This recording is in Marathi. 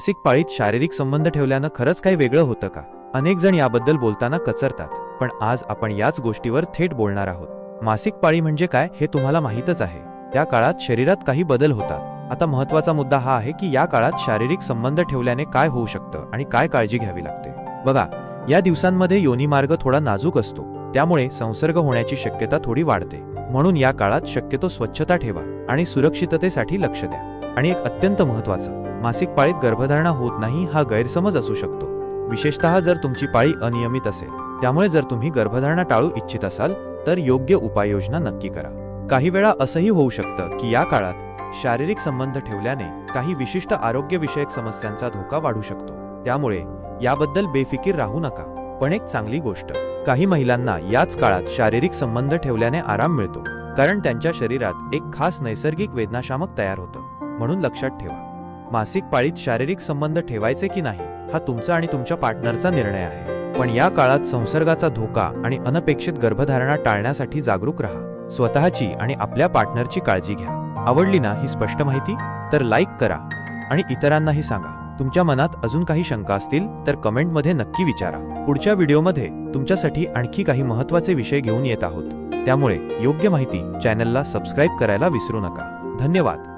मासिक पाळीत शारीरिक संबंध ठेवल्यानं खरंच काही वेगळं होतं का? अनेक जण याबद्दल बोलताना कचरतात, पण आज आपण याच गोष्टीवर थेट बोलणार आहोत। मासिक पाळी म्हणजे काय हे तुम्हाला माहीतच आहे। त्या काळात शरीरात काही बदल होतात। आता महत्त्वाचा मुद्दा हा आहे की या काळात शारीरिक संबंध ठेवल्याने काय होऊ शकतं आणि काय काळजी घ्यावी लागते। बघा, या दिवसांमध्ये योनी मार्ग थोडा नाजूक असतो, त्यामुळे संसर्ग होण्याची शक्यता थोडी वाढते। म्हणून या काळात शक्यतो स्वच्छता ठेवा आणि सुरक्षिततेसाठी लक्ष द्या। आणि एक अत्यंत महत्त्वाचं, मासिक पाळीत गर्भधारणा होत नाही हा गैरसमज असू शकतो, विशेषतः जर तुमची पाळी अनियमित असेल। त्यामुळे जर तुम्ही गर्भधारणा टाळू इच्छित असाल तर योग्य उपाययोजना नक्की करा। काही वेळा असंही होऊ शकतं की या काळात शारीरिक संबंध ठेवल्याने काही विशिष्ट आरोग्यविषयक समस्यांचा धोका वाढू शकतो, त्यामुळे याबद्दल बेफिकीर राहू नका। पण एक चांगली गोष्ट, काही महिलांना याच काळात शारीरिक संबंध ठेवल्याने आराम मिळतो, कारण त्यांच्या शरीरात एक खास नैसर्गिक वेदनाशामक तयार होतं। म्हणून लक्षात ठेवा, मासिक पाळीत शारीरिक संबंध ठेवायचे की नाही हा तुमचा आणि तुमच्या पार्टनरचा निर्णय आहे। पण या काळात संसर्गाचा धोका आणि अनपेक्षित गर्भधारणा टाळण्यासाठी जागरूक राहा। स्वतःची आणि आपल्या पार्टनरची काळजी घ्या। आवडली ना ही स्पष्ट माहिती? तर लाईक करा आणि इतरांनाही सांगा। तुमच्या मनात अजून काही शंका असतील तर कमेंटमध्ये नक्की विचारा। पुढच्या व्हिडिओमध्ये तुमच्यासाठी आणखी काही महत्त्वाचे विषय घेऊन येत आहोत, त्यामुळे योग्य माहिती चॅनलला सबस्क्राईब करायला विसरू नका। धन्यवाद।